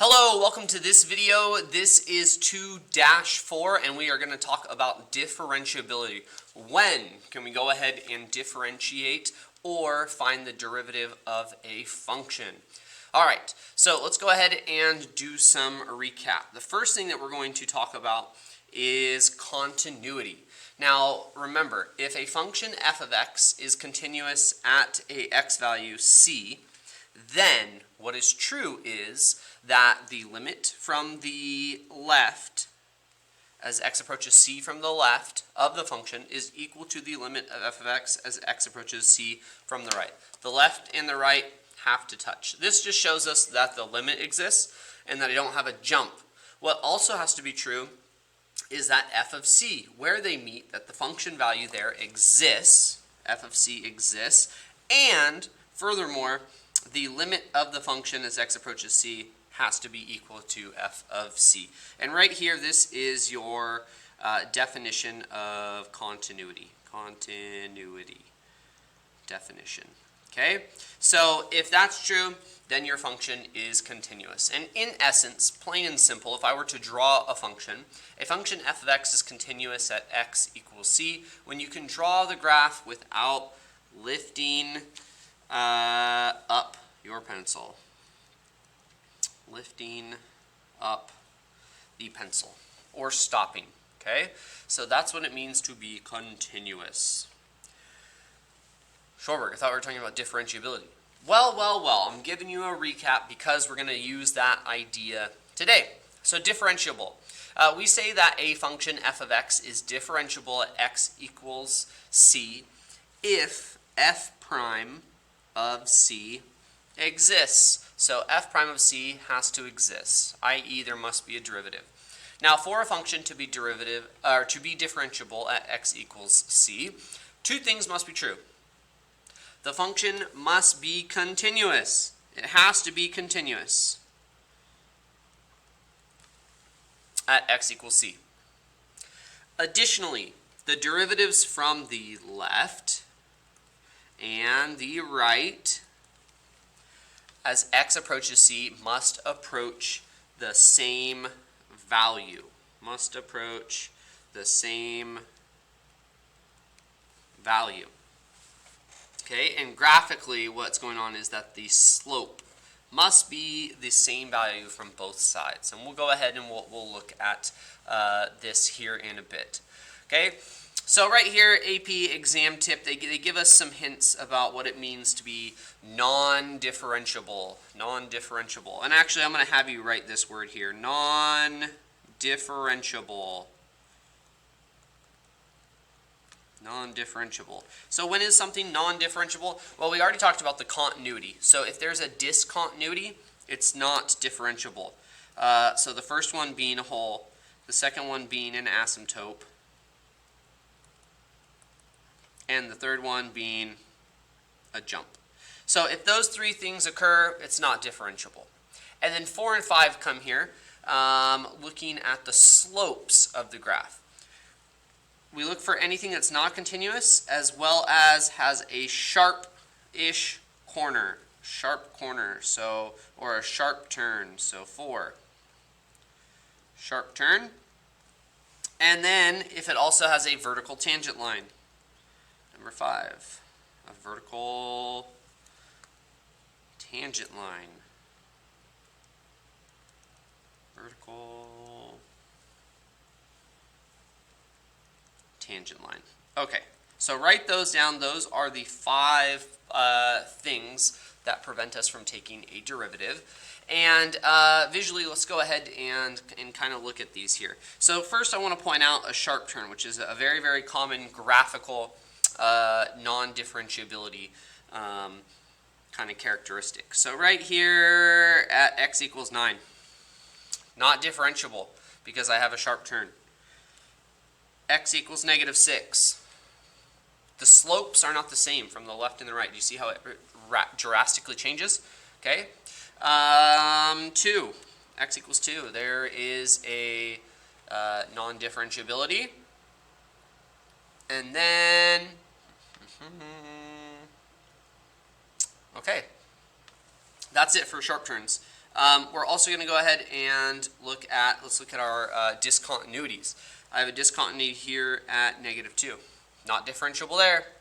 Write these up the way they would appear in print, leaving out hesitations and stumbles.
Hello, welcome to this video. This is 2-4 and we are going to talk about differentiability. When can we go ahead and differentiate or find the derivative of a function? Alright, so let's go ahead and do some recap. The first thing that we're going to talk about is continuity. Now remember, if a function f of x is continuous at a x value c, then what is true is that the limit from the left as x approaches c from the left of the function is equal to the limit of f of x as x approaches c from the right. The left and the right have to touch. This just shows us that the limit exists and that I don't have a jump. What also has to be true is that f of c, where they meet, that the function value there exists, f of c exists, and furthermore, the limit of the function as x approaches c has to be equal to f of c. And right here, this is your definition of continuity. Continuity definition. Okay? So if that's true, then your function is continuous. And in essence, plain and simple, if I were to draw a function f of x is continuous at x equals c. When you can draw the graph without lifting up your pencil. Lifting up the pencil or stopping. Okay? So that's what it means to be continuous. Schwarberg, I thought we were talking about differentiability. Well, I'm giving you a recap because we're going to use that idea today. So differentiable. We say that a function f of x is differentiable at x equals c if f prime of c exists. So f prime of c has to exist, i.e. there must be a derivative. Now for a function to be differentiable at x equals c, two things must be true. The function must be continuous. It has to be continuous at x equals c. Additionally, the derivatives from the left and the right as x approaches c must approach the same value. Must approach the same value. Okay, and graphically what's going on is that the slope must be the same value from both sides. And we'll go ahead and we'll look at this here in a bit. Okay, so right here, AP exam tip, they give us some hints about what it means to be non-differentiable. Non-differentiable. And actually, I'm going to have you write this word here. Non-differentiable. Non-differentiable. So when is something non-differentiable? Well, we already talked about the continuity. So if there's a discontinuity, it's not differentiable. So the first one being a whole, the second one being an asymptote, and the third one being a jump. So if those three things occur, it's not differentiable. And then 4 and 5 come here, looking at the slopes of the graph. We look for anything that's not continuous as well as has a sharp-ish corner. Sharp corner, so, or a sharp turn, so 4. Sharp turn. And then if it also has a vertical tangent line. Number 5, a vertical tangent line. Vertical tangent line. Okay, so write those down. Those are the 5 things that prevent us from taking a derivative. And visually, let's go ahead and kind of look at these here. So first I want to point out a sharp turn, which is a very, very common graphical non-differentiability kind of characteristic. So right here at x equals 9, not differentiable because I have a sharp turn. X equals -6. The slopes are not the same from the left and the right. Do you see how it drastically changes? Okay. 2. X equals 2. There is a non-differentiability. And then okay, that's it for sharp turns. We're also going to go ahead and let's look at our discontinuities. I have a discontinuity here at -2. Not differentiable there.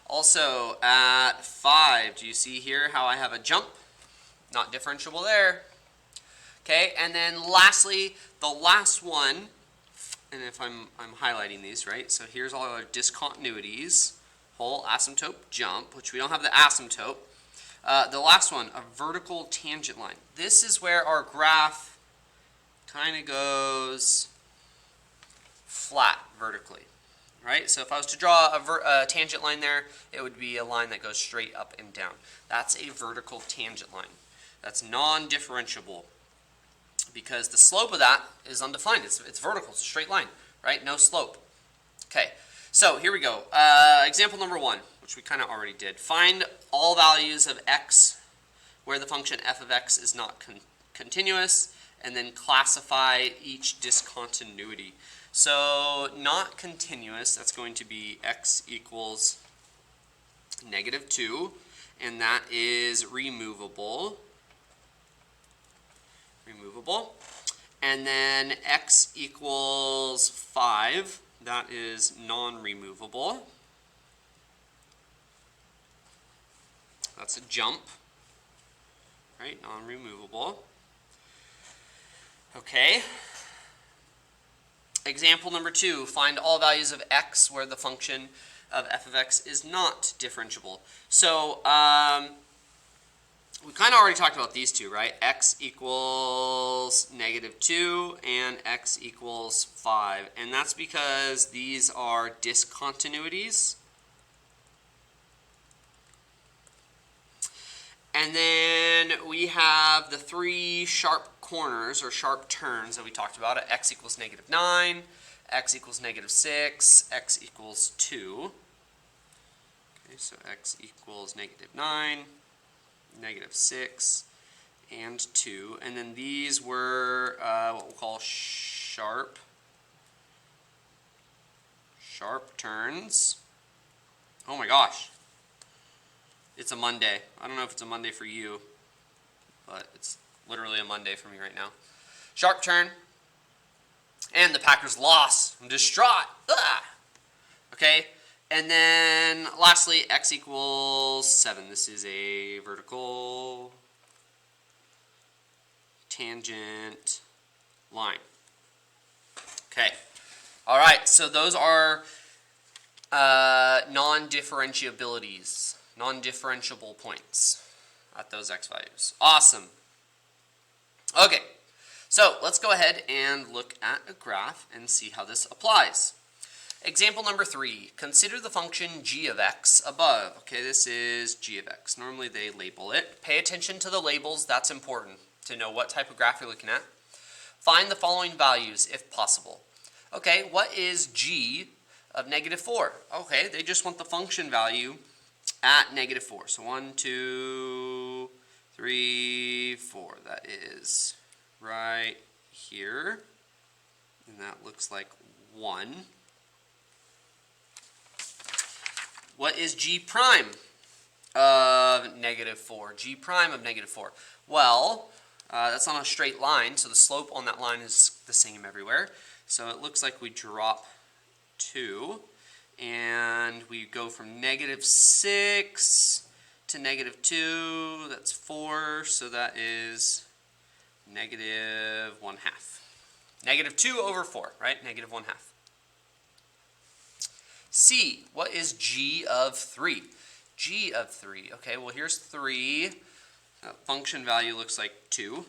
Also at 5, do you see here how I have a jump? Not differentiable there. Okay, and then lastly, the last one, and if I'm highlighting these, right? So here's all our discontinuities, whole asymptote jump, which we don't have the asymptote. The last one, a vertical tangent line. This is where our graph kind of goes flat vertically, right? So if I was to draw a tangent line there, it would be a line that goes straight up and down. That's a vertical tangent line. That's non-differentiable because the slope of that is undefined. It's vertical. It's a straight line, right? No slope. Okay, so here we go. Example number 1, which we kind of already did. Find all values of x where the function f of x is not continuous, and then classify each discontinuity. So not continuous, that's going to be x equals -2, and that is removable. And then x equals 5, that is non-removable. That's a jump, right? Non-removable. Okay. Example number 2, find all values of x where the function of f of x is not differentiable. So we kind of already talked about these two, right? X equals -2 and x equals 5. And that's because these are discontinuities. And then we have the 3 sharp corners or sharp turns that we talked about at x equals -9, x equals -6, x equals 2. Okay, so x equals -9, -6, and 2. And then these were what we'll call sharp turns. Oh my gosh. It's a Monday. I don't know if it's a Monday for you, but it's literally a Monday for me right now. Sharp turn. And the Packers lost. I'm distraught. Ugh. Okay. And then lastly, x equals 7. This is a vertical tangent line. Okay. All right. So those are non-differentiabilities, non-differentiable points at those x values. Awesome. Okay. So let's go ahead and look at a graph and see how this applies. Example number 3, consider the function g of x above. Okay, this is g of x. Normally they label it. Pay attention to the labels. That's important to know what type of graph you're looking at. Find the following values if possible. Okay, what is g of -4? Okay, they just want the function value at -4. So 1, 2, 3, 4. That is right here. And that looks like 1. What is g prime of -4? G prime of -4. Well, that's on a straight line, so the slope on that line is the same everywhere. So it looks like we drop 2, and we go from -6 to -2. That's 4, so that is -1/2. -2/4, right? -1/2. C, what is g of 3? G of 3, okay, well here's 3. Function value looks like 2.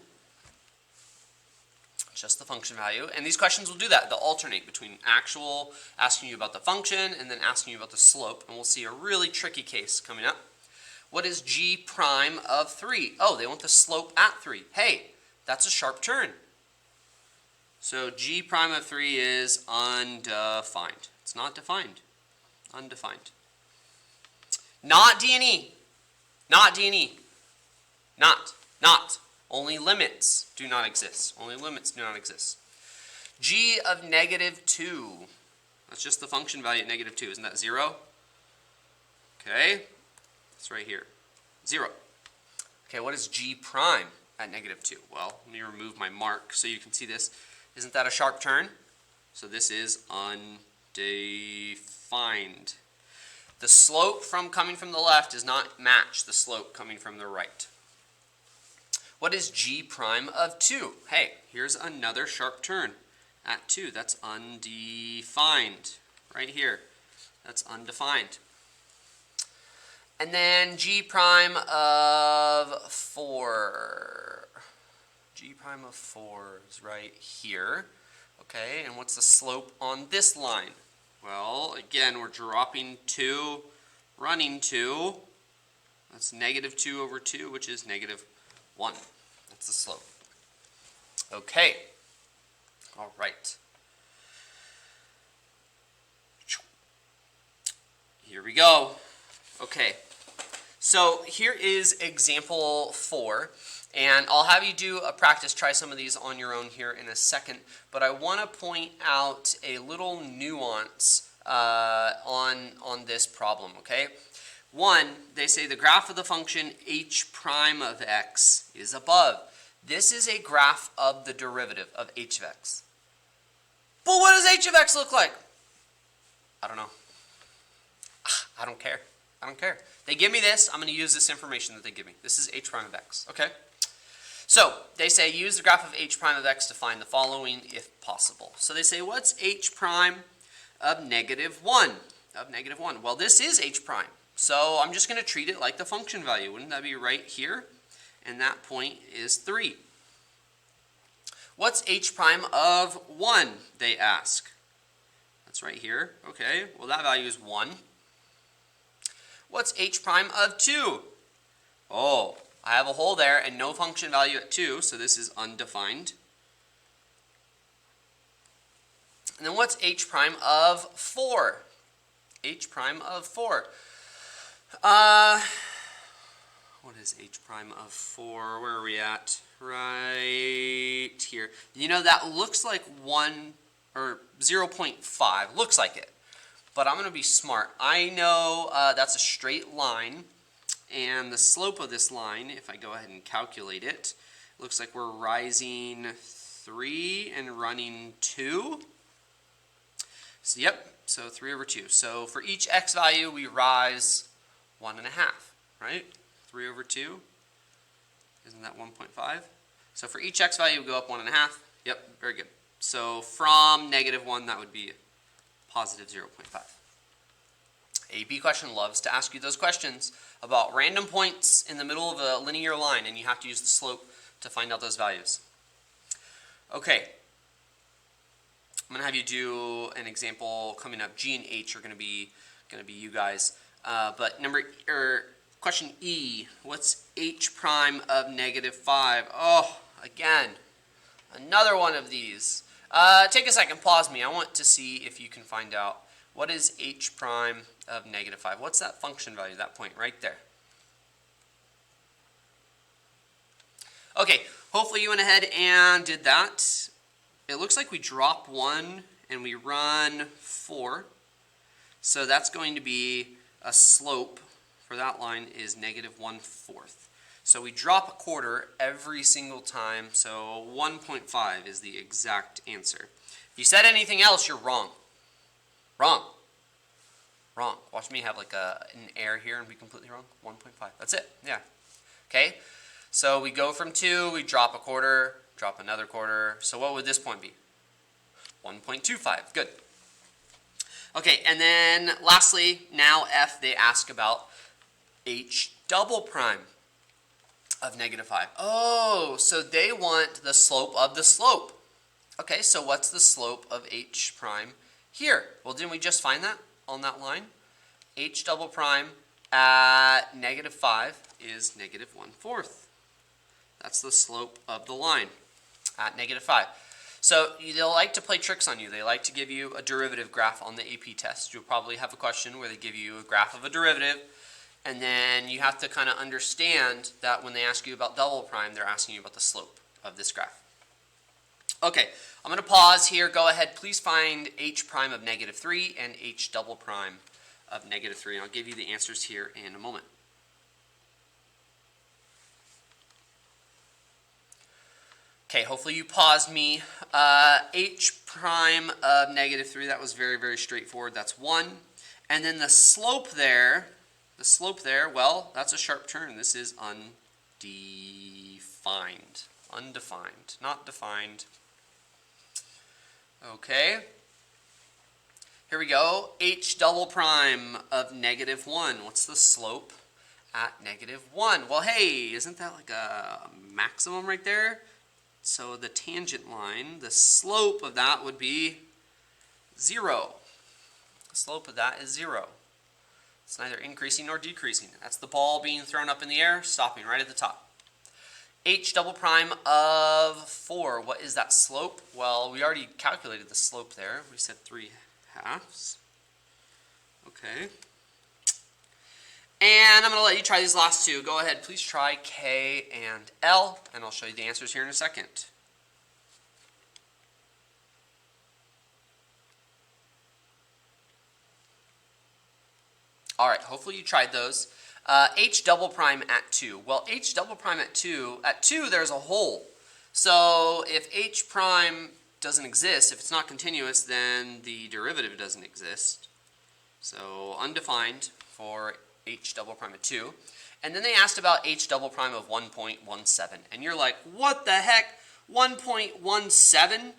Just the function value. And these questions will do that. They'll alternate between actual, asking you about the function, and then asking you about the slope. And we'll see a really tricky case coming up. What is g prime of 3? Oh, they want the slope at 3. Hey, that's a sharp turn. So g prime of 3 is undefined. It's not defined. Undefined. Not D&E. Not D&E. Not. Only limits do not exist. Only limits do not exist. G of -2. That's just the function value at -2. Isn't that 0? Okay. It's right here. 0. Okay, what is g prime at negative 2. Well, let me remove my mark so you can see this. Isn't that a sharp turn? So this is undefined. The slope coming from the left does not match the slope coming from the right. What is g prime of 2? Hey, here's another sharp turn at 2. That's undefined. Right here. That's undefined. And then g prime of 4. G prime of 4 is right here. Okay, and what's the slope on this line? Well, again, we're dropping 2, running 2. That's negative 2 over 2, which is negative 1. That's the slope. Okay. All right. Here we go. Okay. So here is example 4. And I'll have you do a practice, try some of these on your own here in a second. But I want to point out a little nuance on this problem, okay? One, they say the graph of the function h prime of x is above. This is a graph of the derivative of h of x. But what does h of x look like? I don't know. I don't care. I don't care. They give me this. I'm going to use this information that they give me. This is h prime of x, okay? So they say use the graph of h prime of x to find the following if possible. So they say what's h prime of negative 1? Of negative 1. Well, this is h prime. So I'm just going to treat it like the function value. Wouldn't that be right here? And that point is 3. What's h prime of 1, they ask. That's right here. Okay, well that value is 1. What's h prime of 2? Oh, I have a hole there and no function value at 2, so this is undefined. And then what's h prime of 4? H prime of 4. What is h prime of 4? Where are we at? Right here. You know, that looks like 1 or 0.5. Looks like it. But I'm going to be smart. I know that's a straight line. And the slope of this line, if I go ahead and calculate it, looks like we're rising 3 and running 2. So, yep, so 3 over 2. So for each x value, we rise 1.5, right? 3 over 2, isn't that 1.5? So for each x value, we go up 1.5. Yep, very good. So from negative 1, that would be positive 0.5. AP question loves to ask you those questions about random points in the middle of a linear line, and you have to use the slope to find out those values. Okay, I'm going to have you do an example coming up. G and H are going to be you guys. But question E, what's h prime of negative 5? Oh, again, another one of these. Take a second, pause me. I want to see if you can find out what is h prime of negative 5. What's that function value, that point right there? Okay, hopefully you went ahead and did that. It looks like we drop 1 and we run 4. So that's going to be a slope for that line is negative 1/4. So we drop a quarter every single time. So 1.5 is the exact answer. If you said anything else, you're wrong. Wrong. Wrong. Watch me have like an error here and be completely wrong. 1.5. That's it. Yeah. Okay. So we go from 2, we drop a quarter, drop another quarter. So what would this point be? 1.25. Good. Okay, and then lastly, now F, they ask about h double prime of negative 5. Oh, so they want the slope of the slope. Okay, so what's the slope of h prime here? Well, didn't we just find that on that line? H double prime at negative 5 is negative 1/4. That's the slope of the line at negative 5. So they'll like to play tricks on you. They like to give you a derivative graph on the AP test. You'll probably have a question where they give you a graph of a derivative, and then you have to kind of understand that when they ask you about double prime, they're asking you about the slope of this graph. Okay, I'm going to pause here. Go ahead. Please find h prime of negative 3 and h double prime of negative 3. And I'll give you the answers here in a moment. Okay, hopefully you paused me. H prime of -3, that was very, very straightforward. That's 1. And then the slope there, well, that's a sharp turn. This is undefined. Undefined, not defined. Okay. Here we go. H double prime of -1. What's the slope at -1? Well, hey, isn't that like a maximum right there? So the tangent line, the slope of that would be 0. The slope of that is 0. It's neither increasing nor decreasing. That's the ball being thrown up in the air, stopping right at the top. H double prime of 4. What is that slope? Well, we already calculated the slope there. We said 3/2. Okay. And I'm going to let you try these last two. Go ahead, please try K and L, and I'll show you the answers here in a second. All right, hopefully you tried those. H double prime at 2. Well, H double prime at 2, there's a hole. So if H prime doesn't exist, if it's not continuous, then the derivative doesn't exist. So undefined for H double prime at 2. And then they asked about H double prime of 1.17. And you're like, what the heck? 1.17?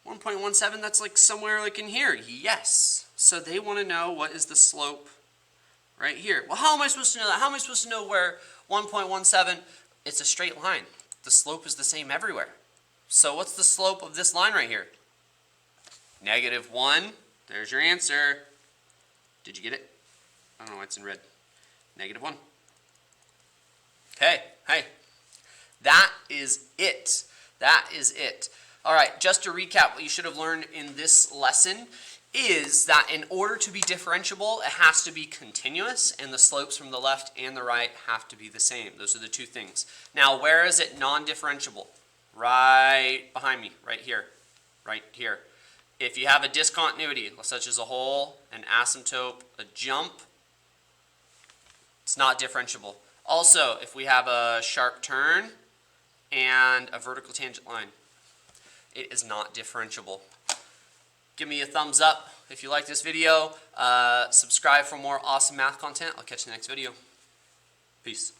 1.17, that's like somewhere like in here. Yes. So they want to know what is the slope right here. Well, how am I supposed to know that? How am I supposed to know where 1.17, it's a straight line. The slope is the same everywhere. So what's the slope of this line right here? -1. There's your answer. Did you get it? I don't know why it's in red. -1. Okay, hey. That is it. That is it. All right, just to recap, what you should have learned in this lesson is that in order to be differentiable, it has to be continuous, and the slopes from the left and the right have to be the same. Those are the two things. Now, where is it non-differentiable? Right behind me, right here, right here. If you have a discontinuity, such as a hole, an asymptote, a jump, it's not differentiable. Also, if we have a sharp turn and a vertical tangent line, it is not differentiable. Give me a thumbs up if you like this video. Subscribe for more awesome math content. I'll catch you in the next video. Peace.